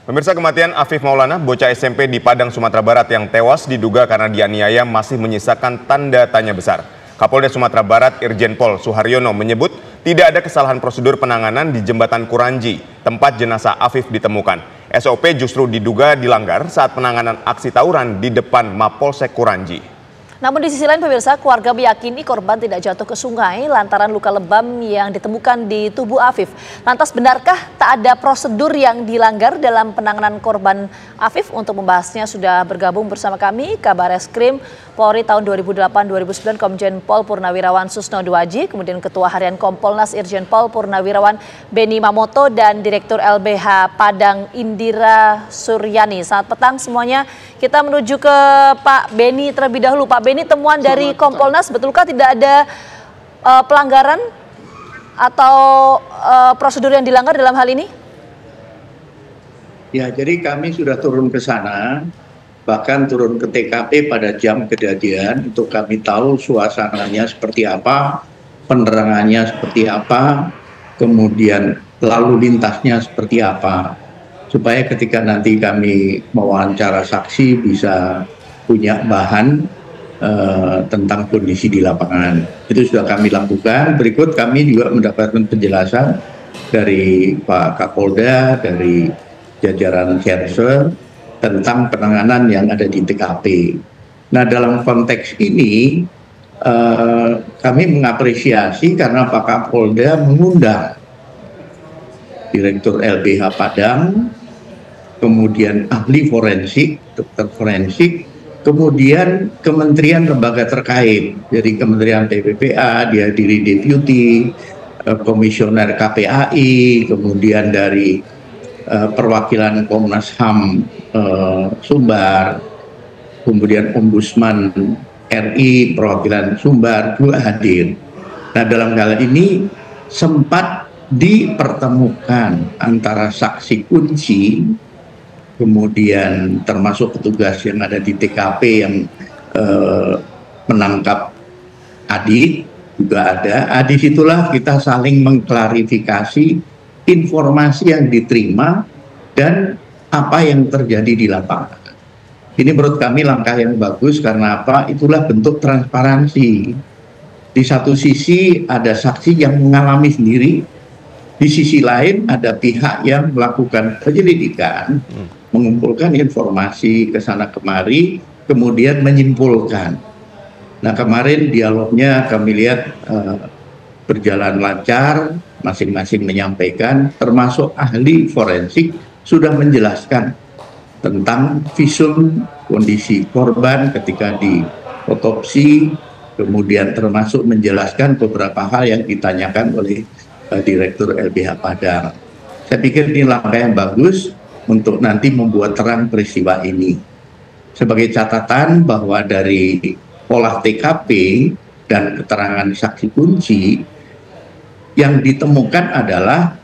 Pemirsa, kematian Afif Maulana, bocah SMP di Padang, Sumatera Barat yang tewas diduga karena dianiaya masih menyisakan tanda tanya besar. Kapolda Sumatera Barat Irjen Pol Suharyono menyebut tidak ada kesalahan prosedur penanganan di Jembatan Kuranji, tempat jenazah Afif ditemukan. SOP justru diduga dilanggar saat penanganan aksi tawuran di depan Mapolsek Kuranji. Namun di sisi lain pemirsa, keluarga meyakini korban tidak jatuh ke sungai lantaran luka lebam yang ditemukan di tubuh Afif. Lantas benarkah tak ada prosedur yang dilanggar dalam penanganan korban Afif? Untuk membahasnya sudah bergabung bersama kami Kabareskrim Polri tahun 2008-2009 Komjen Pol Purnawirawan Susno Duwaji, kemudian Ketua Harian Kompolnas Irjen Pol Purnawirawan Beni Mamoto dan Direktur LBH Padang Indira Suryani. Selamat petang semuanya. Kita menuju ke Pak Beni terlebih dahulu. Pak Beni, temuan dari Kompolnas, betulkah tidak ada pelanggaran atau prosedur yang dilanggar dalam hal ini? Ya, jadi kami sudah turun ke sana, bahkan turun ke TKP pada jam kejadian untuk kami tahu suasananya seperti apa, penerangannya seperti apa, kemudian lalu lintasnya seperti apa, supaya ketika nanti kami mewawancara saksi bisa punya bahan tentang kondisi di lapangan. Itu sudah kami lakukan. Berikut kami juga mendapatkan penjelasan dari Pak Kapolda, dari jajaran Serse tentang penanganan yang ada di TKP. Nah, dalam konteks ini kami mengapresiasi karena Pak Kapolda mengundang Direktur LBH Padang, kemudian ahli forensik, dokter forensik, kemudian kementerian lembaga terkait. Jadi Kementerian PPPA, dihadiri Deputi, Komisioner KPAI, kemudian dari perwakilan Komnas HAM Sumbar, kemudian Ombudsman RI perwakilan Sumbar juga hadir. Nah, dalam hal ini sempat dipertemukan antara saksi kunci, kemudian termasuk petugas yang ada di TKP yang menangkap Adit juga ada. Disitulah kita saling mengklarifikasi informasi yang diterima dan apa yang terjadi di lapangan. Ini menurut kami langkah yang bagus karena apa? Itulah bentuk transparansi. Di satu sisi ada saksi yang mengalami sendiri, di sisi lain ada pihak yang melakukan penyelidikan, mengumpulkan informasi ke sana kemari, kemudian menyimpulkan. Nah, kemarin dialognya kami lihat berjalan lancar, masing-masing menyampaikan, termasuk ahli forensik sudah menjelaskan tentang visum kondisi korban ketika diotopsi, kemudian termasuk menjelaskan beberapa hal yang ditanyakan oleh Direktur LBH Padang. Saya pikir ini langkah yang bagus untuk nanti membuat terang peristiwa ini. Sebagai catatan bahwa dari olah TKP dan keterangan saksi kunci yang ditemukan adalah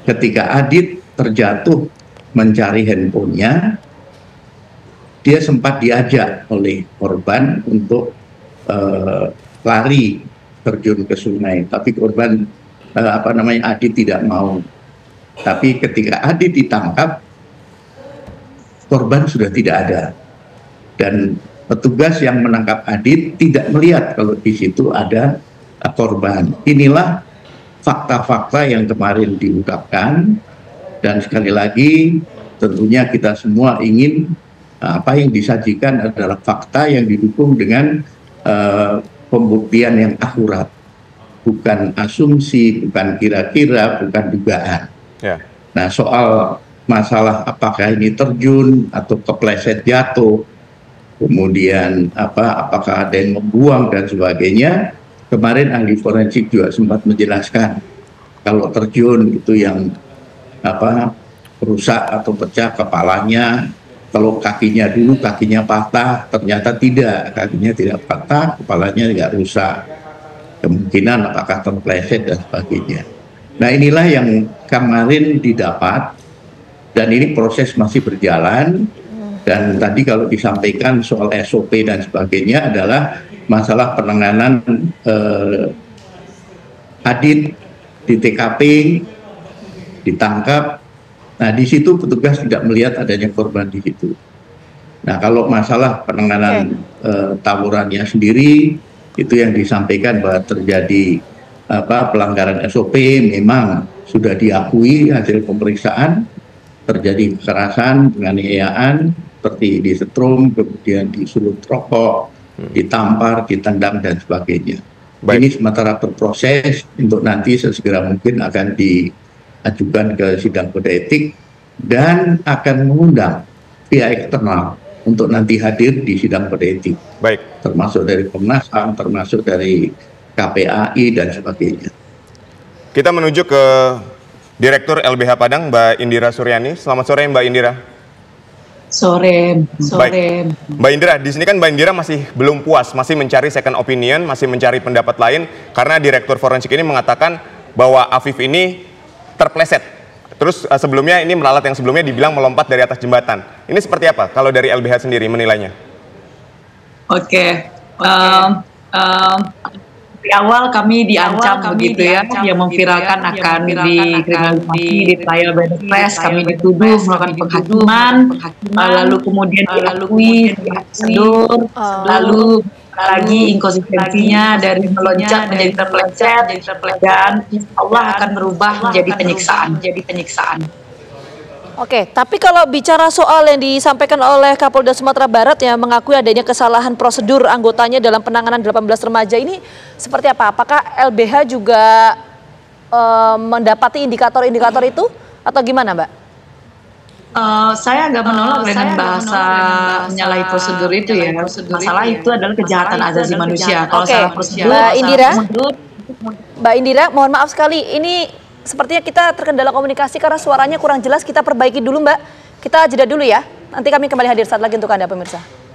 ketika Adit terjatuh mencari handphonenya, dia sempat diajak oleh korban untuk lari terjun ke sungai, tapi korban Adit tidak mau. Tapi ketika Adit ditangkap, korban sudah tidak ada. Dan petugas yang menangkap Adit tidak melihat kalau di situ ada korban. Inilah fakta-fakta yang kemarin diungkapkan. Dan sekali lagi, tentunya kita semua ingin apa yang disajikan adalah fakta yang didukung dengan pembuktian yang akurat. Bukan asumsi, bukan kira-kira, bukan dugaan. Ya. Nah, soal masalah apakah ini terjun atau kepleset jatuh, kemudian apakah ada yang membuang dan sebagainya, kemarin ahli forensik juga sempat menjelaskan kalau terjun itu yang rusak atau pecah kepalanya, kalau kakinya dulu kakinya patah, ternyata tidak, kakinya tidak patah, kepalanya tidak rusak, kemungkinan apakah terpleset dan sebagainya. Nah, inilah yang kemarin didapat dan ini proses masih berjalan. Dan tadi kalau disampaikan soal SOP dan sebagainya adalah masalah penanganan Adit di TKP, ditangkap, Nah, di situ petugas tidak melihat adanya korban di situ. Nah, kalau masalah penanganan tawurannya sendiri, itu yang disampaikan bahwa terjadi pelanggaran SOP memang sudah diakui hasil pemeriksaan, terjadi kekerasan, penganiayaan, seperti disetrum, kemudian disulut rokok, ditampar, ditendang, dan sebagainya. Baik. Ini sementara berproses, untuk nanti sesegera mungkin akan diajukan ke sidang kode etik, dan akan mengundang pihak eksternal untuk nanti hadir di sidang kode etik. Baik. Termasuk dari Komnas HAM, termasuk dari KPAI, dan sebagainya. Kita menuju ke Direktur LBH Padang, Mbak Indira Suryani. Selamat sore, Mbak Indira. Sore. Baik. Mbak Indira, di sini kan Mbak Indira masih belum puas, masih mencari second opinion, masih mencari pendapat lain, karena Direktur Forensik ini mengatakan bahwa Afif ini terpleset. Terus sebelumnya ini meralat yang sebelumnya dibilang melompat dari atas jembatan. Ini seperti apa kalau dari LBH sendiri menilainya? Oke. Di awal kami diancam begitu ya, yang memviralkan akan dikriminalisasi di trial by the press, kami dituduh melakukan penghakiman, lalu kemudian diakui prosedur, lalu lagi inkonsistensinya dari meloncat menjadi terpeleset, dan Allah akan berubah menjadi penyiksaan. Oke, tapi kalau bicara soal yang disampaikan oleh Kapolda Sumatera Barat yang mengakui adanya kesalahan prosedur anggotanya dalam penanganan 18 remaja ini seperti apa? Apakah LBH juga mendapati indikator-indikator itu atau gimana, Mbak? Saya agak menolak dengan bahasa menyalahi prosedur itu ya. Masalah itu adalah kejahatan asasi manusia. Kalau salah prosedur, Mbak Indira, mohon maaf sekali, ini sepertinya kita terkendala komunikasi karena suaranya kurang jelas. Kita perbaiki dulu, Mbak. Kita jeda dulu ya. Nanti kami kembali hadir saat lagi untuk Anda pemirsa.